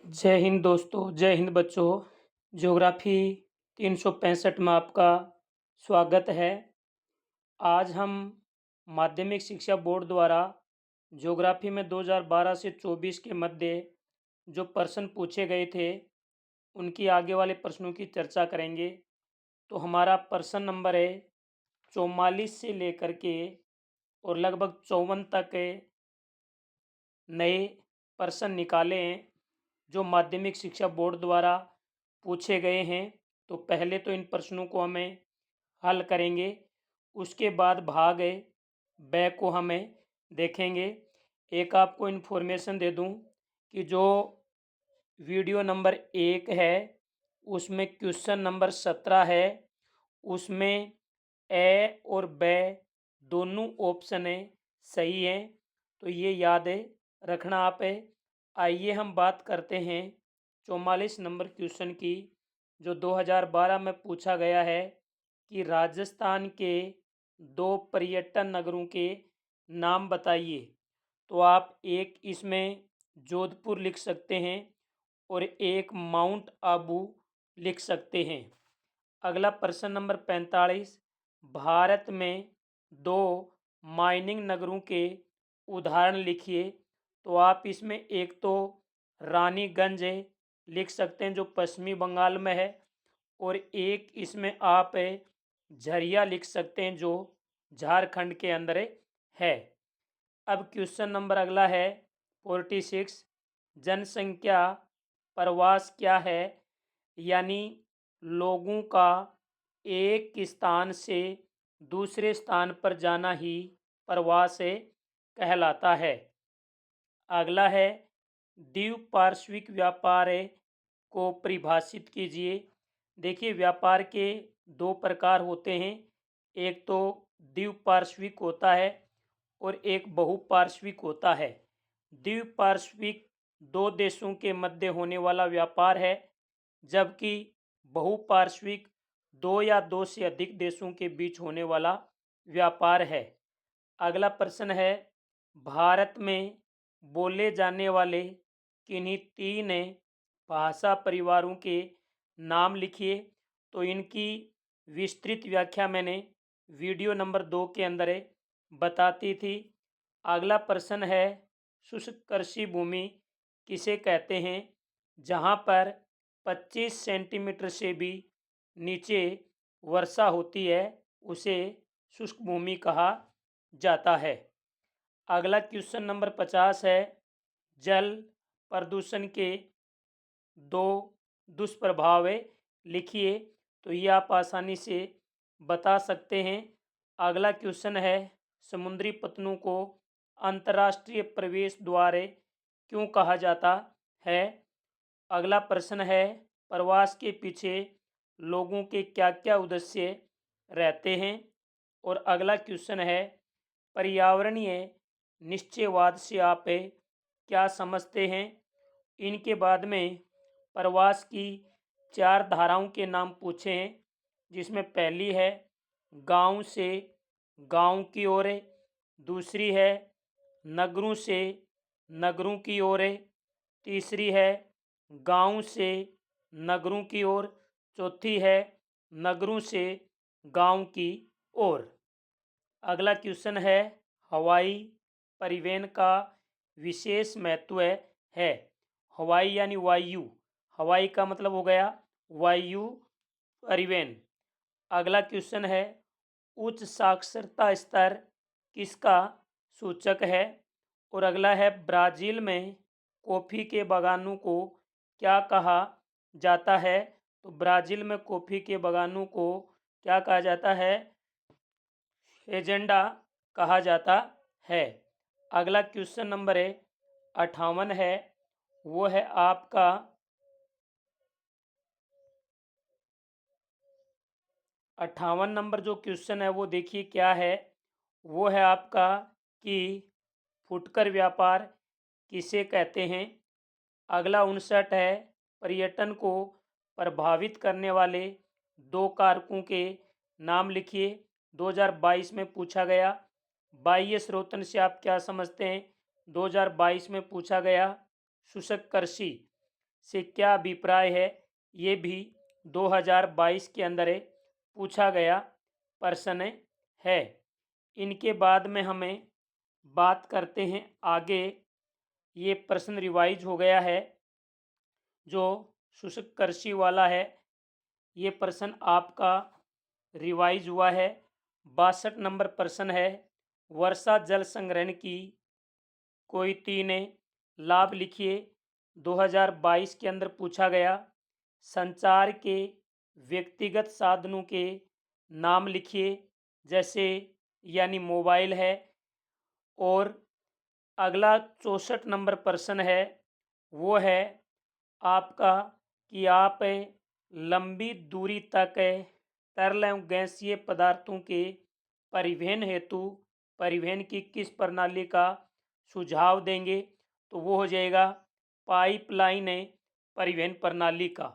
जय हिंद दोस्तों, जय हिंद बच्चों। ज्योग्राफी 365 में आपका स्वागत है। आज हम माध्यमिक शिक्षा बोर्ड द्वारा ज्योग्राफी में 2012 से 24 के मध्य जो प्रश्न पूछे गए थे, उनकी आगे वाले प्रश्नों की चर्चा करेंगे। तो हमारा प्रश्न नंबर है 44 से लेकर के और लगभग 54 तक नए प्रश्न निकाले हैं जो माध्यमिक शिक्षा बोर्ड द्वारा पूछे गए हैं। तो पहले तो इन प्रश्नों को हमें हल करेंगे, उसके बाद भाग ब को हमें देखेंगे। एक आपको इन्फॉर्मेशन दे दूं कि जो वीडियो नंबर 1 है उसमें क्वेश्चन नंबर 17 है, उसमें ए और ब दोनों ऑप्शन सही हैं, तो ये याद रखना आप। आइए हम बात करते हैं 44 नंबर क्वेश्चन की, जो 2012 में पूछा गया है कि राजस्थान के 2 पर्यटन नगरों के नाम बताइए। तो आप एक इसमें जोधपुर लिख सकते हैं और एक माउंट आबू लिख सकते हैं। अगला प्रश्न नंबर 45, भारत में 2 माइनिंग नगरों के उदाहरण लिखिए। तो आप इसमें एक तो रानीगंज लिख सकते हैं जो पश्चिमी बंगाल में है, और एक इसमें आप झरिया लिख सकते हैं जो झारखंड के अंदर है। अब क्वेश्चन नंबर अगला है 46, जनसंख्या प्रवास क्या है, यानी लोगों का एक स्थान से दूसरे स्थान पर जाना ही प्रवास कहलाता है। अगला है द्विपार्श्विक व्यापार को परिभाषित कीजिए। देखिए, व्यापार के 2 प्रकार होते हैं, एक तो द्विपार्श्विक होता है और एक बहुपार्श्विक होता है। द्विपार्श्विक 2 देशों के मध्य होने वाला व्यापार है, जबकि बहुपार्श्विक 2 या 2 से अधिक देशों के बीच होने वाला व्यापार है। अगला प्रश्न है, भारत में बोले जाने वाले किन्हीं 3 भाषा परिवारों के नाम लिखिए। तो इनकी विस्तृत व्याख्या मैंने वीडियो नंबर 2 के अंदर बताती थी। अगला प्रश्न है, शुष्क कृषि भूमि किसे कहते हैं, जहां पर 25 सेंटीमीटर से भी नीचे वर्षा होती है, उसे शुष्क भूमि कहा जाता है। अगला क्वेश्चन नंबर 50 है, जल प्रदूषण के 2 दुष्प्रभाव लिखिए। तो ये आप आसानी से बता सकते हैं। अगला क्वेश्चन है, समुद्री पत्तनों को अंतर्राष्ट्रीय प्रवेश द्वार क्यों कहा जाता है। अगला प्रश्न है, प्रवास के पीछे लोगों के क्या क्या उद्देश्य रहते हैं। और अगला क्वेश्चन है, पर्यावरणीय निश्चयवाद से आप क्या समझते हैं। इनके बाद में प्रवास की 4 धाराओं के नाम पूछे हैं, जिसमें पहली है गांव से गांव की ओर, दूसरी है नगरों से नगरों की ओर, तीसरी है गांव से नगरों की ओर, चौथी है नगरों से गांव की ओर। अगला क्वेश्चन है, हवाई परिवहन का विशेष महत्व है। हवाई यानी वायु, हवाई का मतलब हो गया वायु परिवहन। अगला क्वेश्चन है, उच्च साक्षरता स्तर किसका सूचक है। और अगला है, ब्राज़ील में कॉफ़ी के बागानों को क्या कहा जाता है। तो ब्राज़ील में कॉफ़ी के बागानों को क्या कहा जाता है, एजेंडा कहा जाता है। अगला क्वेश्चन नंबर 58 है, वो है आपका 58 नंबर जो क्वेश्चन है वो देखिए क्या है, वो है आपका कि फुटकर व्यापार किसे कहते हैं। अगला 59 है, पर्यटन को प्रभावित करने वाले 2 कारकों के नाम लिखिए। 2022 में पूछा गया। बाह्य स्रोतन से आप क्या समझते हैं, 2022 में पूछा गया शुष्क कृषि। से क्या अभिप्राय है, ये भी 2022 के अंदर पूछा गया प्रश्न है। इनके बाद में हमें बात करते हैं आगे। ये प्रश्न रिवाइज हो गया है जो शुष्क कृषि वाला है, ये प्रश्न आपका रिवाइज हुआ है। 62 नंबर प्रश्न है, वर्षा जल संग्रहण की कोई तीन लाभ लिखिए। 2022 के अंदर पूछा गया। संचार के व्यक्तिगत साधनों के नाम लिखिए, जैसे यानी मोबाइल है। और अगला 64 नंबर प्रश्न है, वो है आपका कि आप लंबी दूरी तक तरल एवं गैसीय पदार्थों के परिवहन हेतु परिवहन की किस प्रणाली का सुझाव देंगे, तो वो हो जाएगा पाइपलाइन परिवहन प्रणाली का।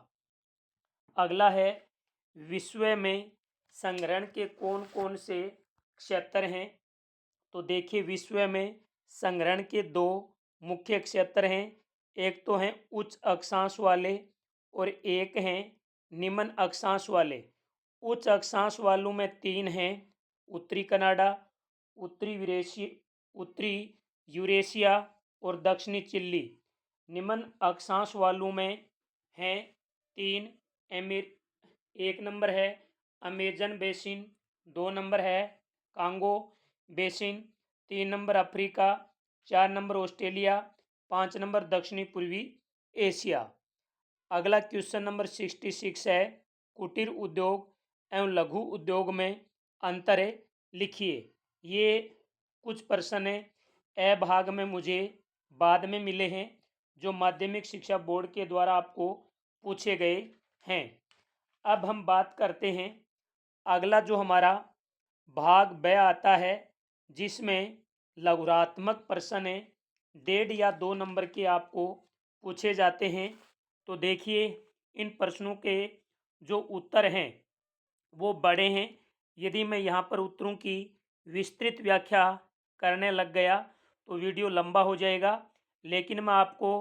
अगला है विश्व में संग्रहण के कौन कौन से क्षेत्र हैं, तो देखिए विश्व में संग्रहण के दो मुख्य क्षेत्र हैं। एक तो हैं उच्च अक्षांश वाले और एक हैं निम्न अक्षांश वाले। उच्च अक्षांश वालों में तीन हैं, उत्तरी कनाडा, उत्तरी यूरेशिया और दक्षिणी चिली। निम्न अक्षांश वालों में हैं तीन। एक नंबर है अमेजन बेसिन, 2 नंबर है Congo basin, 3 number Africa, 4 number Australia, 5 number दक्षिणी पूर्वी एशिया। अगला क्वेश्चन नंबर 66 है, कुटीर उद्योग एवं लघु उद्योग में अंतर लिखिए। ये कुछ प्रश्न ए भाग में मुझे बाद में मिले हैं, जो माध्यमिक शिक्षा बोर्ड के द्वारा आपको पूछे गए हैं। अब हम बात करते हैं अगला जो हमारा भाग ब आता है, जिसमें लघुरात्मक प्रश्न 1.5 या 2 नंबर के आपको पूछे जाते हैं। तो देखिए इन प्रश्नों के जो उत्तर हैं वो बड़े हैं। यदि मैं यहाँ पर उत्तरों की विस्तृत व्याख्या करने लग गया तो वीडियो लंबा हो जाएगा, लेकिन मैं आपको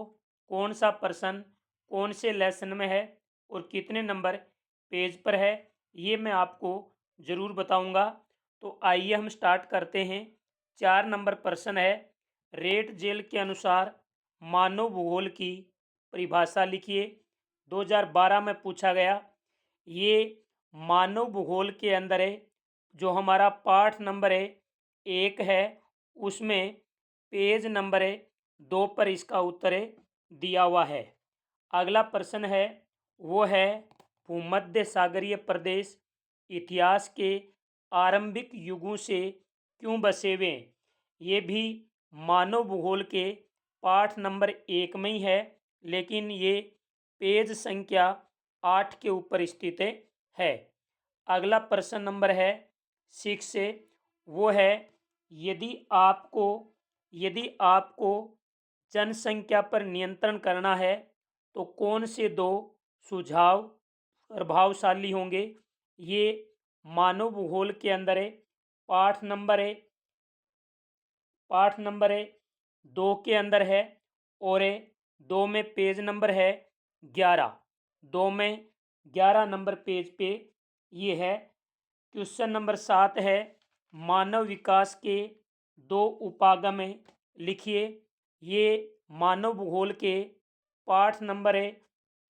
कौन सा प्रश्न कौन से लेसन में है और कितने नंबर पेज पर है ये मैं आपको ज़रूर बताऊंगा। तो आइए हम स्टार्ट करते हैं। 4 नंबर प्रश्न है, रेट जेल के अनुसार मानव भूगोल की परिभाषा लिखिए। 2012 में पूछा गया। ये मानव भूगोल के अंदर जो हमारा पाठ नंबर 1 है उसमें पेज नंबर 2 पर इसका उत्तर दिया हुआ है। अगला प्रश्न है वो है भूमध्य सागरीय प्रदेश इतिहास के आरंभिक युगों से क्यों बसे हुए। ये भी मानव भूगोल के पाठ नंबर 1 में ही है, लेकिन ये पेज संख्या 8 के ऊपर स्थित है। अगला प्रश्न नंबर है 6 से, वो है यदि आपको जनसंख्या पर नियंत्रण करना है तो कौन से दो सुझाव प्रभावशाली होंगे। ये मानव भूगोल के अंदर पाठ नंबर 2 के अंदर है और 2 में पेज नंबर है 11। 2 में 11 नंबर पेज पे ये है। क्वेश्चन नंबर 7 है, मानव विकास के 2 उपागम लिखिए। ये मानव भूगोल के पाठ नंबर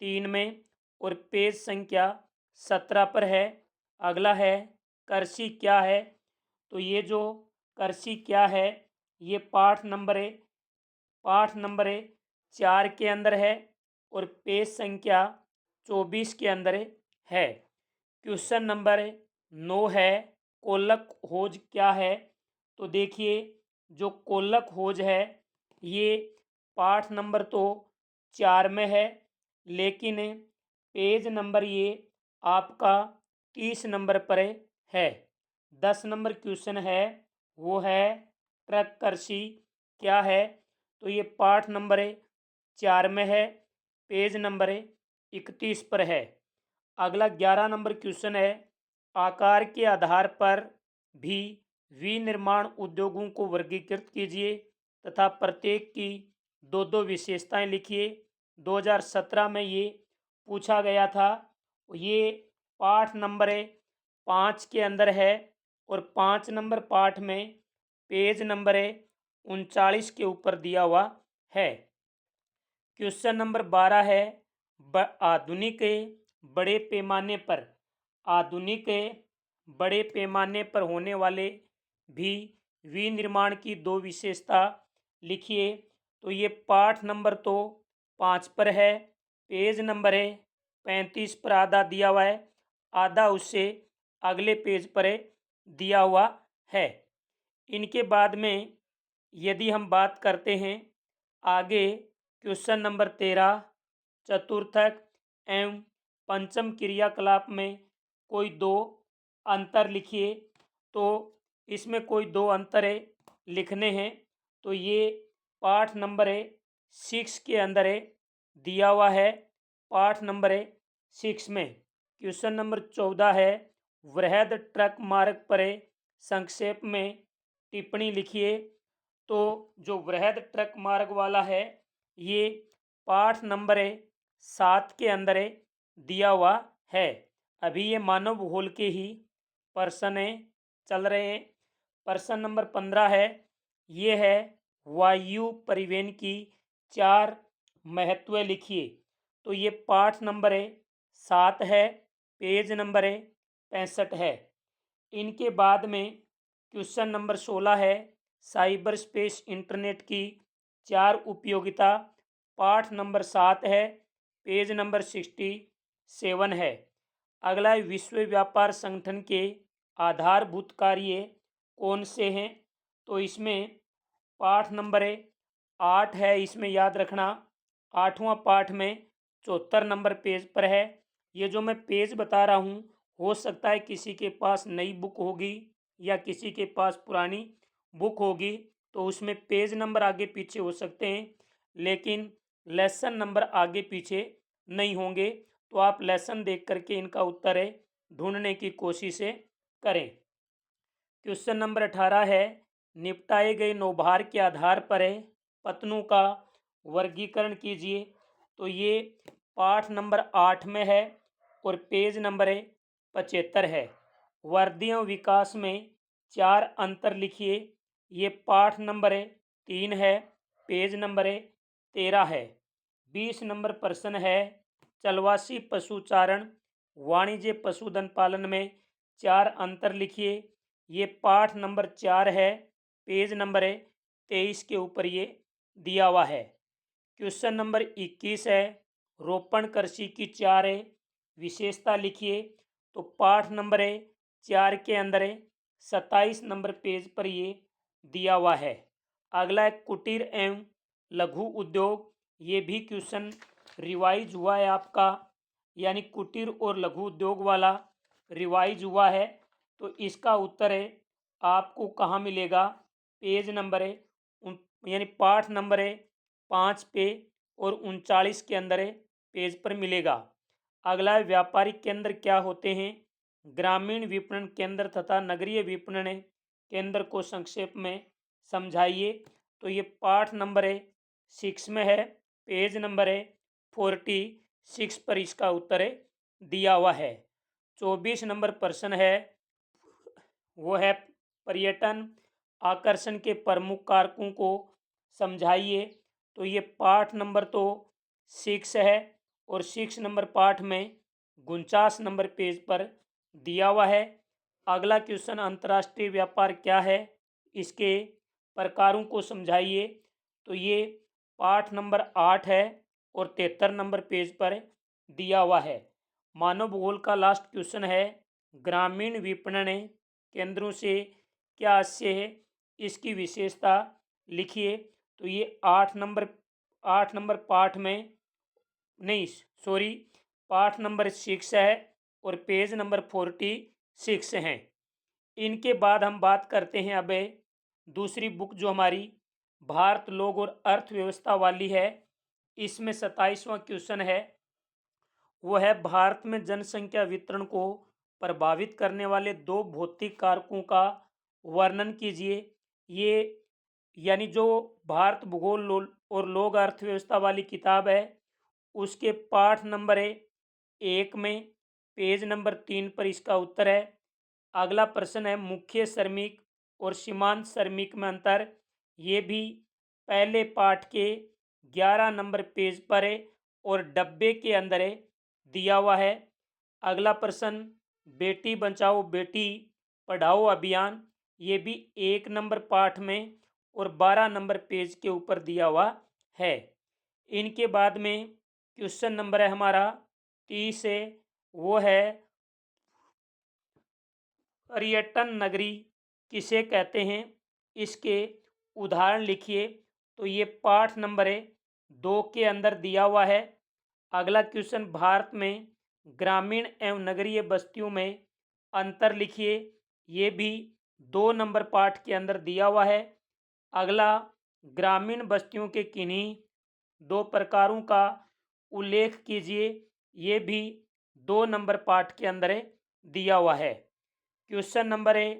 3 में और पेज संख्या 17 पर है। अगला है कृषि क्या है, तो ये जो कृषि क्या है ये पाठ नंबर 4 के अंदर है और पेज संख्या 24 के अंदर है। क्वेश्चन नंबर 9 है, कोलक खोज क्या है, तो देखिए जो कोलक खोज है ये पाठ नंबर तो 4 में है, लेकिन पेज नंबर ये आपका 30 नंबर पर है। 10 नंबर क्वेश्चन है वो है ट्रक कृषि क्या है, तो ये पाठ नंबर 4 में है, पेज नंबर 31 पर है। अगला 11 नंबर क्वेश्चन है, आकार के आधार पर भी विनिर्माण उद्योगों को वर्गीकृत कीजिए तथा प्रत्येक की 2-2 विशेषताएं लिखिए। 2017 में ये पूछा गया था। ये पाठ नंबर 5 के अंदर है और 5 नंबर पाठ में पेज नंबर 39 के ऊपर दिया हुआ है। क्वेश्चन नंबर 12 है, आधुनिक बड़े पैमाने पर आधुनिक बड़े पैमाने पर होने वाले भी विनिर्माण की दो विशेषता लिखिए। तो ये पाठ नंबर तो 5 पर है, पेज नंबर 35 पर आधा दिया हुआ है, आधा उससे अगले पेज पर दिया हुआ है। इनके बाद में यदि हम बात करते हैं आगे, क्वेश्चन नंबर 13, चतुर्थक एवं पंचम क्रियाकलाप में कोई दो अंतर लिखिए। तो इसमें कोई दो अंतर लिखने हैं। तो ये पाठ नंबर 6 के अंदर दिया हुआ है। पाठ नंबर 6 में क्वेश्चन नंबर 14 है, वृहद ट्रक मार्ग पर संक्षेप में टिप्पणी लिखिए। तो जो वृहद ट्रक मार्ग वाला है ये पाठ नंबर 7 के अंदर दिया हुआ है। अभी ये मानव भूगोल के ही प्रश्न चल रहे हैं। प्रश्न नंबर 15 है, ये है वायु परिवहन की 4 महत्व लिखिए। तो ये पाठ नंबर 7 है, पेज नंबर 65 है। इनके बाद में क्वेश्चन नंबर 16 है, साइबर स्पेस इंटरनेट की 4 उपयोगिता, पाठ नंबर 7 है, पेज नंबर 67 है। अगला है, विश्व व्यापार संगठन के आधारभूत कार्य कौन से हैं। तो इसमें पाठ नंबर 8 है, इसमें याद रखना 8वां पाठ में 74 नंबर पेज पर है। ये जो मैं पेज बता रहा हूँ हो सकता है किसी के पास नई बुक होगी या किसी के पास पुरानी बुक होगी, तो उसमें पेज नंबर आगे पीछे हो सकते हैं, लेकिन लेसन नंबर आगे पीछे नहीं होंगे। तो आप लेसन देख करके इनका उत्तर ढूंढने की कोशिश करें। क्वेश्चन नंबर 18 है, निपटाए गए नौभार के आधार पर पतनों का वर्गीकरण कीजिए। तो ये पाठ नंबर 8 में है और पेज नंबर 75 है। वर्दियों विकास में 4 अंतर लिखिए। ये पाठ नंबर 3 है, पेज नंबर 13 है। 20 नंबर प्रश्न है, चलवासी पशुचारण वाणिज्य पशुधन पालन में 4 अंतर लिखिए। ये पाठ नंबर 4 है, पेज नंबर 23 के ऊपर ये दिया हुआ है। क्वेश्चन नंबर 21 है, रोपण कृषि की 4 विशेषता लिखिए। तो पाठ नंबर 4 के अंदर 27 नंबर पेज पर ये दिया हुआ है। अगला है, कुटीर एवं लघु उद्योग। ये भी क्वेश्चन रिवाइज हुआ है आपका, यानी कुटीर और लघु उद्योग वाला रिवाइज हुआ है। तो इसका उत्तर आपको कहाँ मिलेगा, पेज नंबर यानी पाठ नंबर 5 पे और 39 के अंदर पेज पर मिलेगा। अगला है, व्यापारिक केंद्र क्या होते हैं। ग्रामीण विपणन केंद्र तथा नगरीय विपणन केंद्र को संक्षेप में समझाइए। तो ये पाठ नंबर 6 में है, पेज नंबर 46 पर इसका उत्तर दिया हुआ है। 24 नंबर प्रश्न है, वो है पर्यटन आकर्षण के प्रमुख कारकों को समझाइए। तो ये पाठ नंबर तो 6 है और 6 नंबर पाठ में 49 नंबर पेज पर दिया हुआ है। अगला क्वेश्चन, अंतर्राष्ट्रीय व्यापार क्या है, इसके प्रकारों को समझाइए। तो ये पाठ नंबर 8 है और 73 नंबर पेज पर दिया हुआ है। मानव भूगोल का लास्ट क्वेश्चन है, ग्रामीण विपणन केंद्रों से क्या आशय है, इसकी विशेषता लिखिए। तो ये 8 नंबर पाठ में नहीं, सॉरी, पाठ नंबर 6 है और पेज नंबर 46 हैं। इनके बाद हम बात करते हैं अब दूसरी बुक जो हमारी भारत लोग और अर्थव्यवस्था वाली है। इसमें 27वां क्वेश्चन है, वो है भारत में जनसंख्या वितरण को प्रभावित करने वाले 2 भौतिक कारकों का वर्णन कीजिए। ये यानी जो भारत भूगोल और लोक अर्थव्यवस्था वाली किताब है उसके पाठ नंबर है 1 में, पेज नंबर 3 पर इसका उत्तर है। अगला प्रश्न है मुख्य श्रमिक और सीमांत श्रमिक में अंतर। ये भी पहले पाठ के 11 नंबर पेज पर है और डब्बे के अंदर है, दिया हुआ है। अगला प्रश्न बेटी बचाओ बेटी पढ़ाओ अभियान, ये भी 1 नंबर पाठ में और 12 नंबर पेज के ऊपर दिया हुआ है। इनके बाद में क्वेश्चन नंबर है हमारा 30 है, वो है पर्यटन नगरी किसे कहते हैं, इसके उदाहरण लिखिए। तो ये पाठ नंबर है 2 के अंदर दिया हुआ है। अगला क्वेश्चन भारत में ग्रामीण एवं नगरीय बस्तियों में अंतर लिखिए, ये भी 2 नंबर पाठ के अंदर दिया हुआ है। अगला ग्रामीण बस्तियों के किन्हीं 2 प्रकारों का उल्लेख कीजिए, ये भी 2 नंबर पाठ के अंदर है, दिया हुआ है। क्वेश्चन नंबर है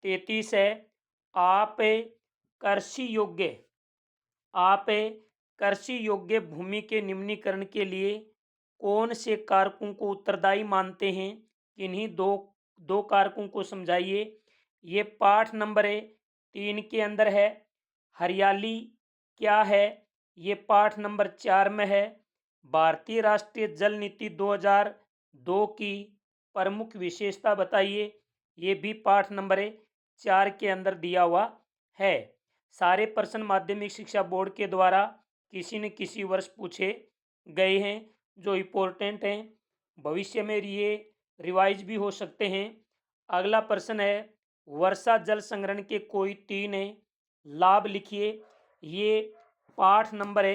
33 है, आप कृषि योग्य भूमि के निम्नीकरण के लिए कौन से कारकों को उत्तरदायी मानते हैं, किन्हीं दो कारकों को समझाइए। ये पाठ नंबर है 3 के अंदर है। हरियाली क्या है, ये पाठ नंबर 4 में है। भारतीय राष्ट्रीय जल नीति 2002 की प्रमुख विशेषता बताइए, ये भी पाठ नंबर 4 के अंदर दिया हुआ है। सारे प्रश्न माध्यमिक शिक्षा बोर्ड के द्वारा किसी न किसी वर्ष पूछे गए हैं, जो इम्पोर्टेंट हैं, भविष्य में ये रिवाइज भी हो सकते हैं। अगला प्रश्न है वर्षा जल संग्रहण के कोई 3 लाभ लिखिए, ये पाठ नंबर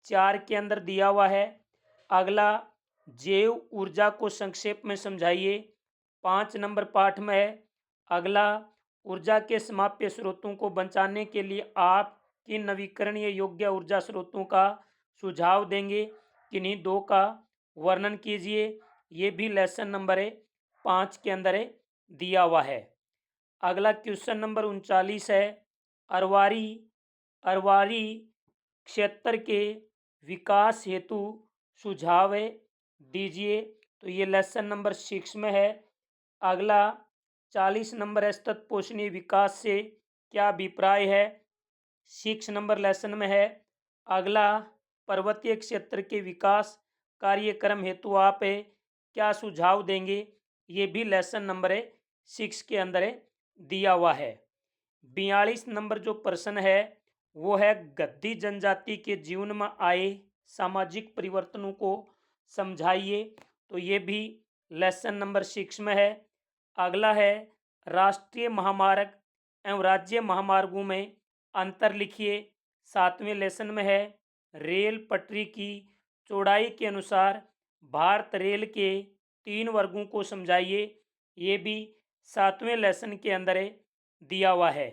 4 के अंदर दिया हुआ है। अगला जैव ऊर्जा को संक्षेप में समझाइए, 5 नंबर पाठ में है। अगला ऊर्जा के समाप्य स्रोतों को बचाने के लिए आप किन नवीकरणीय योग्य ऊर्जा स्रोतों का सुझाव देंगे, किन्हीं 2 का वर्णन कीजिए, ये भी लेसन नंबर 5 के अंदर दिया हुआ है। अगला क्वेश्चन नंबर 39 है, अरवारी क्षेत्र के विकास हेतु सुझाव दीजिए, तो ये लेसन नंबर 6 में है। अगला 40 नंबर है, सतत पोषणीय विकास से क्या अभिप्राय है, 6 नंबर लेसन में है। अगला पर्वतीय क्षेत्र के विकास कार्यक्रम हेतु आप क्या सुझाव देंगे, ये भी लेसन नंबर 6 के अंदर दिया हुआ है। 42 नंबर जो प्रश्न है वो है गद्दी जनजाति के जीवन में आए सामाजिक परिवर्तनों को समझाइए, तो ये भी लेसन नंबर 6 में है। अगला है राष्ट्रीय महामार्ग एवं राज्य महामार्गों में अंतर लिखिए, 7वें लेसन में है। रेल पटरी की चौड़ाई के अनुसार भारत रेल के 3 वर्गों को समझाइए, ये भी 7वें लेसन के अंदर दिया हुआ है।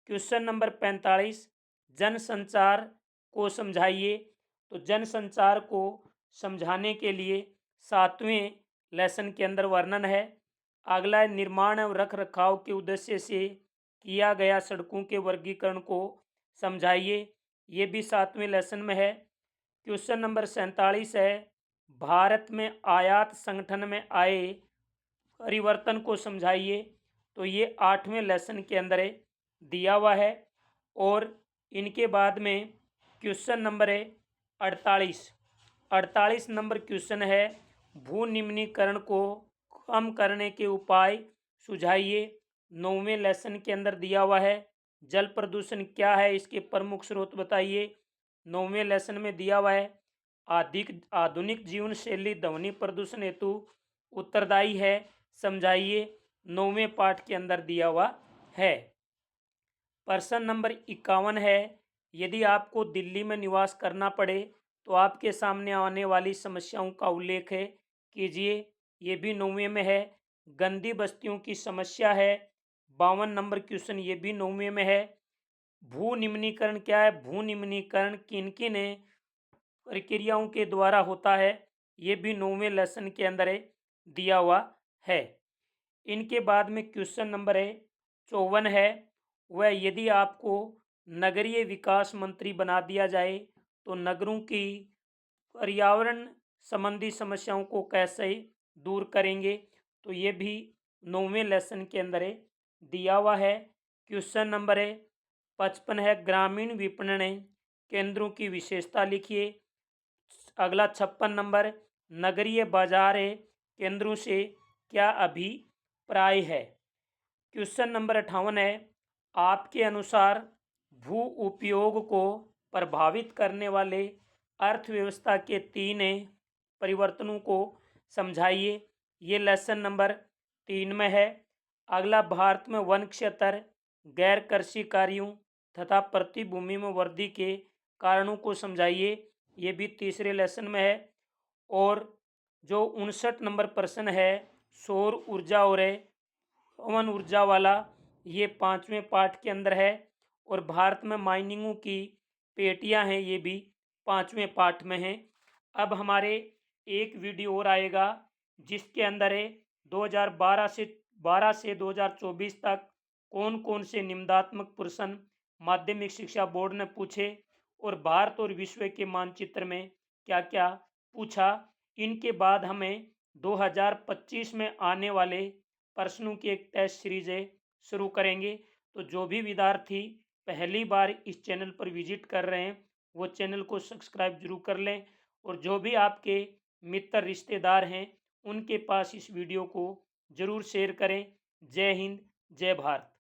क्वेश्चन नंबर 45 जनसंचार को समझाइए, तो जनसंचार को समझाने के लिए 7वें लेसन के अंदर वर्णन है। अगला है निर्माण एवं रख रखाव के उद्देश्य से किया गया सड़कों के वर्गीकरण को समझाइए, ये भी 7वें लेसन में है। क्वेश्चन नंबर 47 है भारत में आयात संगठन में आए परिवर्तन को समझाइए, तो ये 8वें लेसन के अंदर दिया हुआ है। और इनके बाद में क्वेश्चन नंबर 48 नंबर क्वेश्चन है भू निम्नीकरण को कम करने के उपाय सुझाइए, 9वें लेसन के अंदर दिया हुआ है। जल प्रदूषण क्या है, इसके प्रमुख स्रोत बताइए, 9वें लेसन में दिया हुआ है। आधुनिक जीवन शैली ध्वनि प्रदूषण हेतु उत्तरदायी है, समझाइए, 9वें पाठ के अंदर दिया हुआ है। प्रश्न नंबर 51 है यदि आपको दिल्ली में निवास करना पड़े तो आपके सामने आने वाली समस्याओं का उल्लेख कीजिए, ये भी 9वें में है। गंदी बस्तियों की समस्या है, 52 नंबर क्वेश्चन, ये भी 9वें में है। भू निम्नीकरण क्या है, भू निम्नीकरण किन किन प्रक्रियाओं के द्वारा होता है, ये भी 9वें लेसन के अंदर दिया हुआ है। इनके बाद में क्वेश्चन नंबर 54 है वह यदि आपको नगरीय विकास मंत्री बना दिया जाए तो नगरों की पर्यावरण संबंधी समस्याओं को कैसे दूर करेंगे, तो ये भी 9वें लेसन के अंदर दिया हुआ है। क्वेश्चन नंबर 55 है, ग्रामीण विपणन केंद्रों की विशेषता लिखिए। अगला 56 नंबर, नगरीय बाजार केंद्रों से क्या अभिप्राय है। क्वेश्चन नंबर 58 है, आपके अनुसार भू उपयोग को प्रभावित करने वाले अर्थव्यवस्था के 3 परिवर्तनों को समझाइए। ये लेसन नंबर 3 में है। अगला, भारत में वन क्षेत्र, गैर कृषि कार्यों तथा प्रतिभूमि में वृद्धि के कारणों को समझाइए। ये भी तीसरे लेसन में है। और जो 59 नंबर प्रश्न है, सौर ऊर्जा और पवन ऊर्जा वाला, ये 5वें पार्ट के अंदर है। और भारत में माइनिंगों की पेटियां हैं, ये भी 5वें पार्ट में हैं। अब हमारे एक वीडियो और आएगा जिसके अंदर 2012 से 2024 तक कौन कौन से निबंधात्मक प्रश्न माध्यमिक शिक्षा बोर्ड ने पूछे और भारत और विश्व के मानचित्र में क्या क्या पूछा। इनके बाद हमें 2025 में आने वाले प्रश्नों की एक टेस्ट सीरीज शुरू करेंगे। तो जो भी विद्यार्थी पहली बार इस चैनल पर विजिट कर रहे हैं वो चैनल को सब्सक्राइब जरूर कर लें, और जो भी आपके मित्र रिश्तेदार हैं उनके पास इस वीडियो को ज़रूर शेयर करें। जय हिंद, जय भारत।